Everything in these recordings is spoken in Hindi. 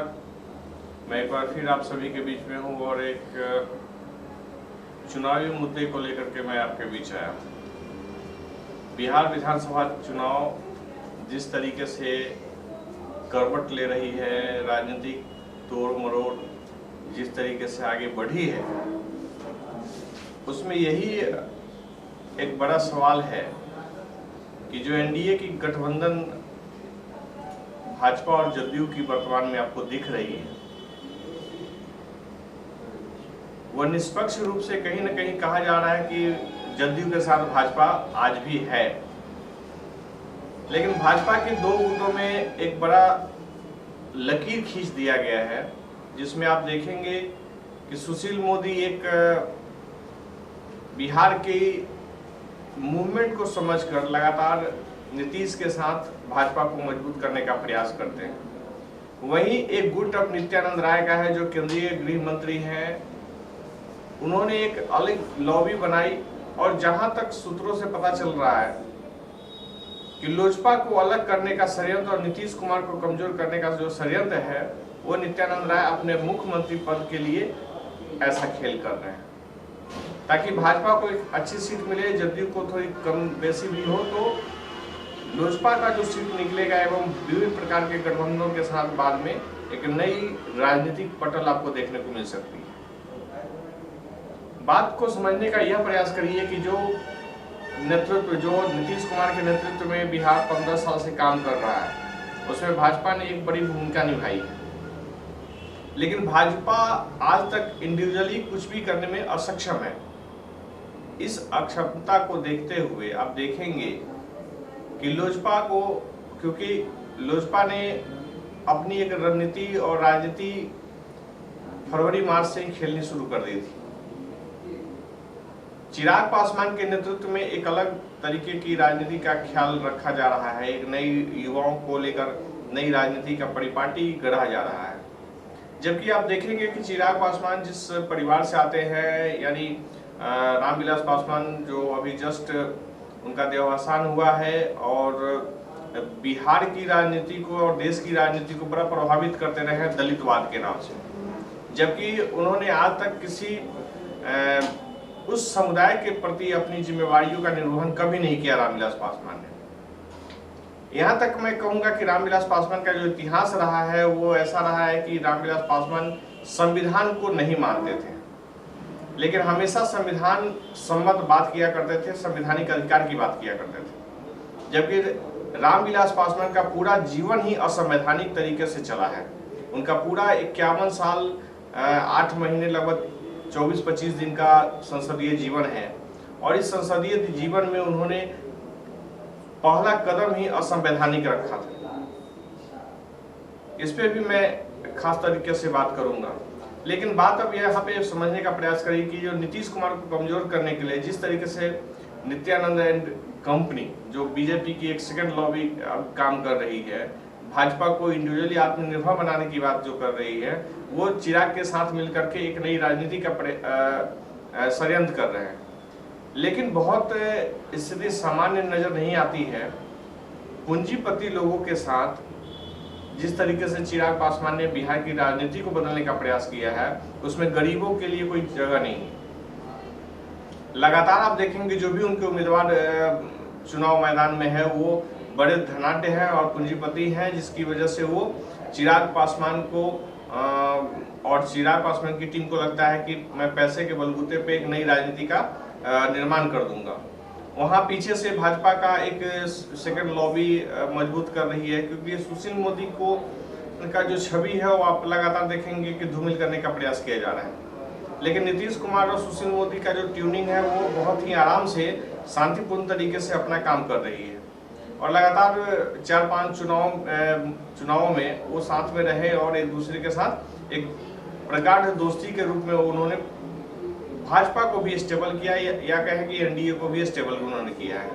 नमस्कार। मैं एक बार फिर आप सभी के बीच में हूँ और एक चुनावी मुद्दे को लेकर के मैं आपके बीच आया। बिहार विधानसभा चुनाव जिस तरीके से करवट ले रही है, राजनीतिक तोड़ मरोड़ जिस तरीके से आगे बढ़ी है, उसमें यही एक बड़ा सवाल है कि जो एनडीए की गठबंधन भाजपा और जदयू की वर्तमान में आपको दिख रही है, वह निष्पक्ष रूप से कहीं न कहीं कहा जा रहा है कि जदयू के साथ भाजपा आज भी है। लेकिन भाजपा के दो गुटों में एक बड़ा लकीर खींच दिया गया है, जिसमें आप देखेंगे कि सुशील मोदी एक बिहार की मूवमेंट को समझकर लगातार नीतीश के साथ भाजपा को मजबूत करने का प्रयास करते हैं। वहीं एक गुट अब नित्यानंद राय का है, जो केंद्रीय गृह मंत्री हैं। उन्होंने एक अलग लॉबी बनाई और जहां तक सूत्रों से पता चल रहा है कि लोजपा को अलग करने का षड्यंत्र और नीतीश कुमार को कमजोर करने का जो षड्यंत्र है, वो नित्यानंद राय अपने मुख्यमंत्री पद के लिए ऐसा खेल कर रहे हैं ताकि भाजपा को एक अच्छी सीट मिले, जदयू को थोड़ी कम बेसी भी हो तो लोजपा का जो सीट निकलेगा एवं विभिन्न प्रकार के गठबंधनों के साथ बाद में एक नई राजनीतिक पटल आपको देखने को मिल सकती है। बात को समझने का यह प्रयास करिए कि जो नेतृत्व जो नीतीश कुमार के नेतृत्व में बिहार 15 साल से काम कर रहा है, उसमें भाजपा ने एक बड़ी भूमिका निभाई है। लेकिन भाजपा आज तक इंडिविजुअली कुछ भी करने में असक्षम है। इस अक्षमता को देखते हुए आप देखेंगे कि लोजपा को, क्योंकि लोजपा ने अपनी एक रणनीति और राजनीति फरवरी मार्च से ही खेलनी शुरू कर दी थी। चिराग पासवान के नेतृत्व में एक अलग तरीके की राजनीति का ख्याल रखा जा रहा है। एक नई युवाओं को लेकर नई राजनीति का परिपाटी गढ़ा जा रहा है। जबकि आप देखेंगे कि चिराग पासवान जिस परिवार से आते हैं, यानी रामविलास पासवान, जो अभी जस्ट उनका देहावसान हुआ है और बिहार की राजनीति को और देश की राजनीति को बड़ा प्रभावित करते रहे हैं दलितवाद के नाम से, जबकि उन्होंने आज तक किसी उस समुदाय के प्रति अपनी जिम्मेवारियों का निर्वहन कभी नहीं किया रामविलास पासवान ने। यहाँ तक मैं कहूँगा कि रामविलास पासवान का जो इतिहास रहा है वो ऐसा रहा है कि रामविलास पासवान संविधान को नहीं मानते थे, लेकिन हमेशा संविधान सम्मत बात किया करते थे, संवैधानिक अधिकार की बात किया करते थे। जबकि रामविलास पासवान का पूरा जीवन ही असंवैधानिक तरीके से चला है। उनका पूरा 51 साल 8 महीने लगभग 24-25 दिन का संसदीय जीवन है और इस संसदीय जीवन में उन्होंने पहला कदम ही असंवैधानिक रखा था। इस पे भी मैं खास तरीके से बात करूंगा। लेकिन बात अब यहाँ पे समझने का प्रयास करिए कि जो नीतीश कुमार को कमजोर करने के लिए जिस तरीके से नित्यानंद एंड कंपनी, जो बीजेपी की एक सेकंड लॉबी अब काम कर रही है, भाजपा को इंडिविजुअली आत्मनिर्भर बनाने की बात जो कर रही है, वो चिराग के साथ मिलकर के एक नई राजनीति का षड्यंत्र कर रहे हैं। लेकिन बहुत स्थिति सामान्य नजर नहीं आती है। पूंजीपति लोगों के साथ जिस तरीके से चिराग पासवान ने बिहार की राजनीति को बदलने का प्रयास किया है, उसमें गरीबों के लिए कोई जगह नहीं। लगातार आप देखेंगे जो भी उनके उम्मीदवार चुनाव मैदान में है वो बड़े धनाढ्य हैं और पूंजीपति हैं, जिसकी वजह से वो चिराग पासवान को और चिराग पासवान की टीम को लगता है कि मैं पैसे के बलबूते पे एक नई राजनीति का निर्माण कर दूंगा। वहाँ पीछे से भाजपा का एक सेकंड लॉबी मजबूत कर रही है, क्योंकि सुशील मोदी को उनका जो छवि है वो आप लगातार देखेंगे कि धूमिल करने का प्रयास किया जा रहा है। लेकिन नीतीश कुमार और सुशील मोदी का जो ट्यूनिंग है वो बहुत ही आराम से शांतिपूर्ण तरीके से अपना काम कर रही है और लगातार 4-5 चुनावों में वो साथ में रहे और एक दूसरे के साथ एक प्रगाढ़ दोस्ती के रूप में उन्होंने भाजपा को भी स्टेबल किया या कहें कि एनडीए को भी स्टेबल उन्होंने किया है।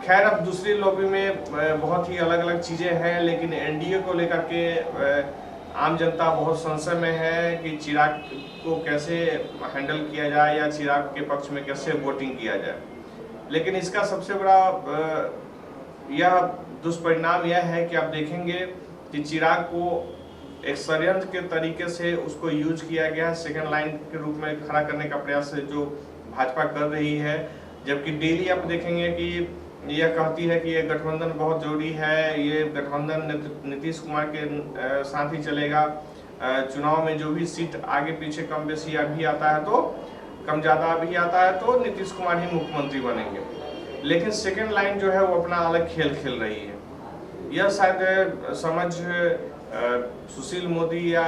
खैर, अब दूसरी लॉबी में बहुत ही अलग अलग चीज़ें हैं, लेकिन एनडीए को लेकर के आम जनता बहुत संशय में है कि चिराग को कैसे हैंडल किया जाए या चिराग के पक्ष में कैसे वोटिंग किया जाए। लेकिन इसका सबसे बड़ा यह दुष्परिणाम यह है कि आप देखेंगे कि चिराग को एक षड्यंत्र के तरीके से उसको यूज किया गया है, सेकंड लाइन के रूप में खड़ा करने का प्रयास जो भाजपा कर रही है। जबकि डेली आप देखेंगे कि यह कहती है कि ये गठबंधन बहुत जरूरी है, ये गठबंधन नीतीश कुमार के साथ ही चलेगा, चुनाव में जो भी सीट आगे पीछे कम बेसी अभी आता है तो कम ज़्यादा अभी आता है तो नीतीश कुमार ही मुख्यमंत्री बनेंगे। लेकिन सेकंड लाइन जो है वो अपना अलग खेल खेल रही है। यह शायद समझ सुशील मोदी या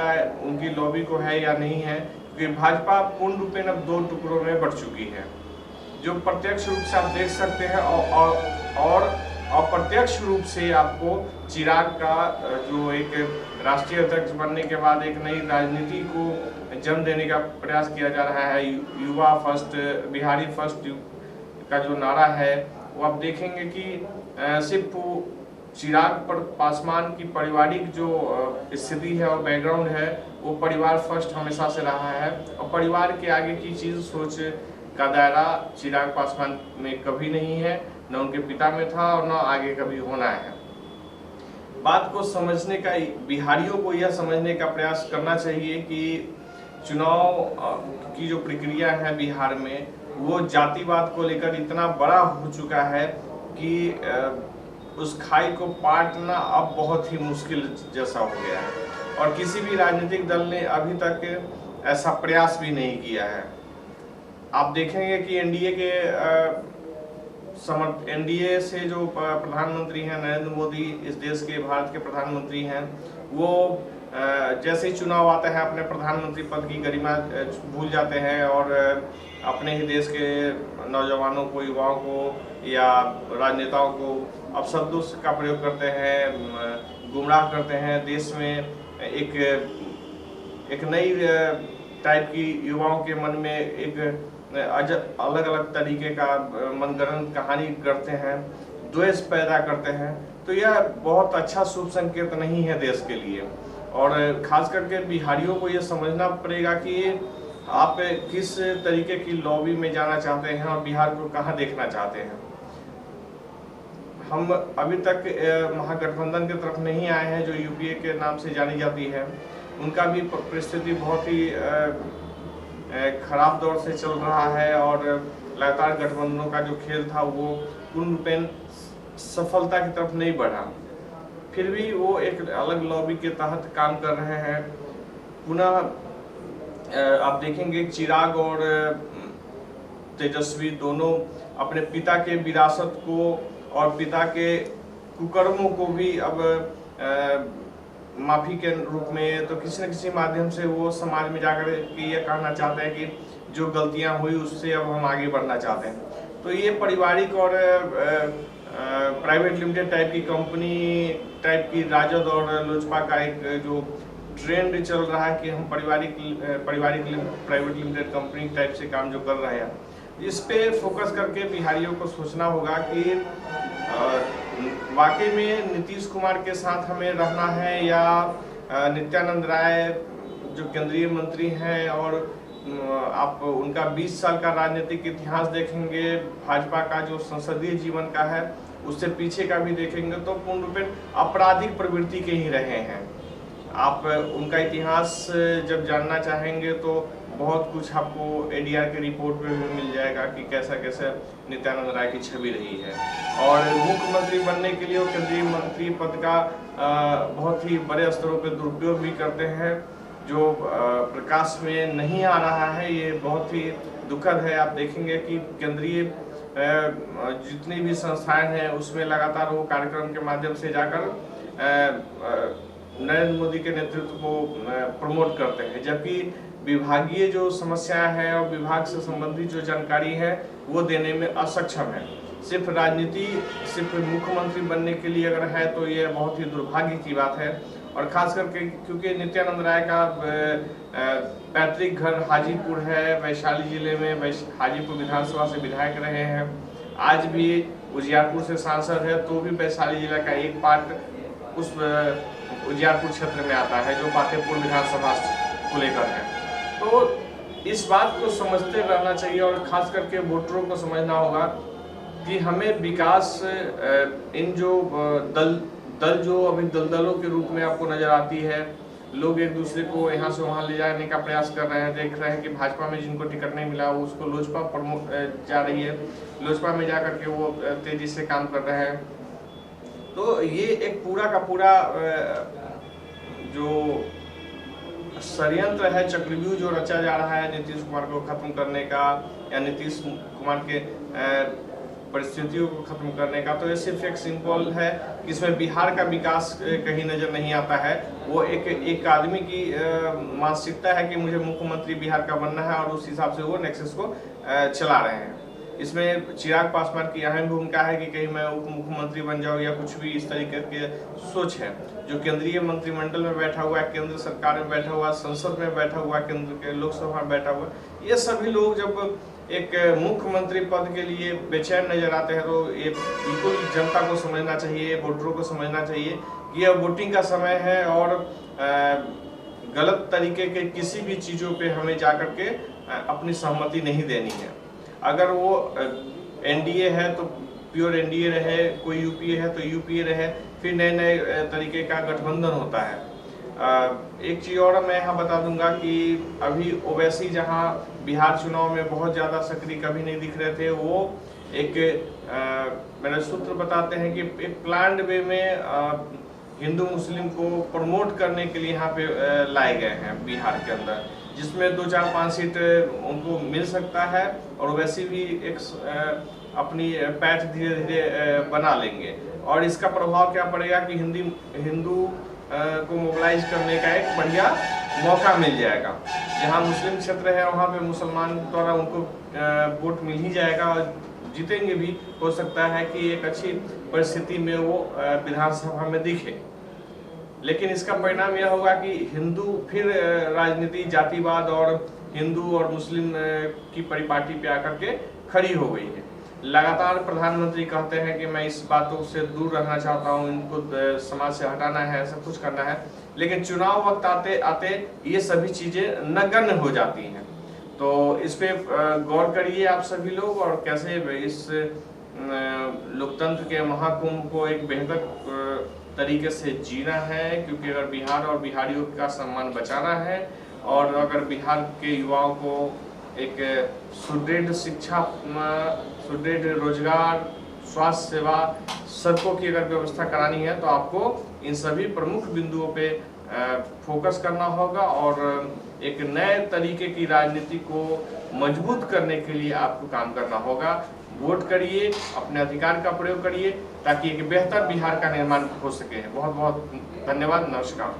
उनकी लॉबी को है या नहीं है, क्योंकि भाजपा पूर्ण रूपेण अब दो टुकड़ों में बढ़ चुकी है, जो प्रत्यक्ष रूप से आप देख सकते हैं और अप्रत्यक्ष रूप से आपको चिराग का जो एक राष्ट्रीय अध्यक्ष बनने के बाद एक नई राजनीति को जन्म देने का प्रयास किया जा रहा है। युवा फर्स्ट, बिहारी फर्स्ट का जो नारा है वो आप देखेंगे कि सिर्फ चिराग पासवान की पारिवारिक जो स्थिति है और बैकग्राउंड है वो परिवार फर्स्ट हमेशा से रहा है, और परिवार के आगे की चीज सोच का दायरा चिराग पासवान में कभी नहीं है, न उनके पिता में था और न आगे कभी होना है। बात को समझने का, बिहारियों को यह समझने का प्रयास करना चाहिए कि चुनाव की जो प्रक्रिया है बिहार में वो जातिवाद को लेकर इतना बड़ा हो चुका है कि उस खाई को पाटना अब बहुत ही मुश्किल जैसा हो गया है, और किसी भी राजनीतिक दल ने अभी तक ऐसा प्रयास भी नहीं किया है। आप देखेंगे कि एनडीए से जो प्रधानमंत्री हैं नरेंद्र मोदी, इस देश के भारत के प्रधानमंत्री हैं, वो जैसे ही चुनाव आता है अपने प्रधानमंत्री पद की गरिमा भूल जाते हैं और अपने ही देश के नौजवानों को, युवाओं को या राजनेताओं को अपशब्दों का प्रयोग करते हैं, गुमराह करते हैं। देश में एक नई टाइप की युवाओं के मन में एक अलग अलग तरीके का मनगढ़ंत कहानी करते हैं, द्वेष पैदा करते हैं। तो यह बहुत अच्छा शुभ संकेत नहीं है देश के लिए, और खास करके बिहारियों को यह समझना पड़ेगा कि आप किस तरीके की लॉबी में जाना चाहते हैं और बिहार को कहां देखना चाहते हैं। हम अभी तक महागठबंधन की तरफ नहीं आए हैं, जो यूपीए के नाम से जानी जाती है। उनका भी परिस्थिति बहुत ही खराब दौर से चल रहा है, और लगातार गठबंधनों का जो खेल था वो पूर्ण रूपेण सफलता की तरफ नहीं बढ़ा। फिर भी वो एक अलग लॉबी के तहत काम कर रहे हैं। पुनः आप देखेंगे चिराग और तेजस्वी दोनों अपने पिता के विरासत को और पिता के कुकर्मों को भी अब माफी के रूप में तो किसी न किसी माध्यम से वो समाज में जाकर के ये कहना चाहते हैं कि जो गलतियां हुई उससे अब हम आगे बढ़ना चाहते हैं। तो ये पारिवारिक और प्राइवेट लिमिटेड टाइप की कंपनी टाइप की राजद और लोजपा का एक जो ट्रेंड चल रहा है कि हम पारिवारिक प्राइवेट लिमिटेड कंपनी टाइप से काम जो कर रहे हैं, इस पे फोकस करके बिहारियों को सोचना होगा कि वाकई में नीतीश कुमार के साथ हमें रहना है या नित्यानंद राय जो केंद्रीय मंत्री हैं, और आप उनका 20 साल का राजनीतिक इतिहास देखेंगे, भाजपा का जो संसदीय जीवन का है उससे पीछे का भी देखेंगे तो पूर्ण रूपेण आपराधिक प्रवृत्ति के ही रहे हैं। आप उनका इतिहास जब जानना चाहेंगे तो बहुत कुछ आपको एडीआर के रिपोर्ट में भी मिल जाएगा कि कैसा कैसा नित्यानंद राय की छवि रही है, और मुख्यमंत्री बनने के लिए वो केंद्रीय मंत्री पद का बहुत ही बड़े स्तरों पर दुरुपयोग भी करते हैं, जो प्रकाश में नहीं आ रहा है। ये बहुत ही दुखद है। आप देखेंगे कि केंद्रीय जितनी भी संस्थाएं हैं उसमें लगातार वो कार्यक्रम के माध्यम से जाकर नरेंद्र मोदी के नेतृत्व को प्रमोट करते हैं, जबकि विभागीय जो समस्याएं हैं और विभाग से संबंधित जो जानकारी है वो देने में असक्षम है। सिर्फ राजनीति सिर्फ मुख्यमंत्री बनने के लिए अगर है तो ये बहुत ही दुर्भाग्य की बात है, और खास करके क्योंकि नित्यानंद राय का पैतृक घर हाजीपुर है, वैशाली जिले में हाजीपुर विधानसभा से विधायक रहे हैं, आज भी उजियारपुर से सांसद है, तो भी वैशाली जिला का एक पार्ट उस उजियारपुर क्षेत्र में आता है जो पातेपुर विधानसभा को लेकर है। तो इस बात को समझते रहना चाहिए, और खास करके वोटरों को समझना होगा कि हमें विकास इन जो दल जो अभी दलदलों के रूप में आपको नजर आती है, लोग एक दूसरे को यहाँ से वहाँ ले जाने का प्रयास कर रहे हैं। देख रहे हैं कि भाजपा में जिनको टिकट नहीं मिला वो उसको लोजपा प्रमोट जा रही है, लोजपा में जा करके वो तेजी से काम कर रहे हैं। तो ये एक पूरा का पूरा जो षड्यंत्र है, चक्रव्यूह जो रचा जा रहा है नीतीश कुमार को खत्म करने का या नीतीश कुमार के परिस्थितियों को खत्म करने का, तो ये सिर्फ एक सिंपल है। इसमें बिहार का विकास कहीं नजर नहीं आता है। वो एक आदमी की मानसिकता है कि मुझे मुख्यमंत्री बिहार का बनना है और उस हिसाब से वो नेक्सस को चला रहे हैं। इसमें चिराग पासवान की अहम भूमिका है कि कहीं मैं उप मुख्यमंत्री बन जाऊं या कुछ भी इस तरीके के सोच है। जो केंद्रीय मंत्रिमंडल में बैठा हुआ है, केंद्र सरकार में बैठा हुआ, संसद में बैठा हुआ, केंद्र के लोकसभा में बैठा हुआ, ये सभी लोग जब एक मुख्यमंत्री पद के लिए बेचैन नजर आते हैं तो ये बिल्कुल जनता को समझना चाहिए, वोटरों को समझना चाहिए कि यह वोटिंग का समय है और गलत तरीके के किसी भी चीज़ों पे हमें जाकर के अपनी सहमति नहीं देनी है। अगर वो एनडीए है तो प्योर एनडीए रहे, कोई यूपीए है तो यूपीए रहे, फिर नए नए तरीके का गठबंधन होता है। एक चीज़ और मैं यहाँ बता दूंगा कि अभी ओवैसी जहाँ बिहार चुनाव में बहुत ज़्यादा सक्रिय कभी नहीं दिख रहे थे, वो एक मेरे सूत्र बताते हैं कि एक प्लान्ड वे में हिंदू मुस्लिम को प्रमोट करने के लिए यहाँ पे लाए गए हैं बिहार के अंदर, जिसमें 2-4-5 सीट उनको मिल सकता है और वैसे भी एक अपनी पैठ धीरे धीरे बना लेंगे। और इसका प्रभाव क्या पड़ेगा कि हिंदू को मोबिलाइज करने का एक बढ़िया मौका मिल जाएगा। जहाँ मुस्लिम क्षेत्र है वहाँ पे मुसलमान द्वारा उनको वोट मिल ही जाएगा और जीतेंगे भी। हो सकता है कि एक अच्छी परिस्थिति में वो विधानसभा में दिखे, लेकिन इसका परिणाम यह होगा कि हिंदू फिर राजनीति जातिवाद और हिंदू और मुस्लिम की परिपाटी पे आकर के खड़ी हो गई है। लगातार प्रधानमंत्री कहते हैं कि मैं इस बातों से दूर रहना चाहता हूं, इनको समाज से हटाना है, सब कुछ करना है, लेकिन चुनाव वक्त आते आते ये सभी चीजें नगण्य हो जाती हैं। तो इस पे गौर करिए आप सभी लोग और कैसे इस लोकतंत्र के महाकुंभ को एक बेहतर तरीके से जीना है, क्योंकि अगर बिहार और बिहारियों का सम्मान बचाना है और अगर बिहार के युवाओं को एक सुदृढ़ शिक्षा, सुदृढ़ रोजगार, स्वास्थ्य सेवा, सड़कों की अगर व्यवस्था करानी है तो आपको इन सभी प्रमुख बिंदुओं पे फोकस करना होगा और एक नए तरीके की राजनीति को मजबूत करने के लिए आपको काम करना होगा। वोट करिए, अपने अधिकार का प्रयोग करिए ताकि एक बेहतर बिहार का निर्माण हो सके। बहुत बहुत धन्यवाद, नमस्कार।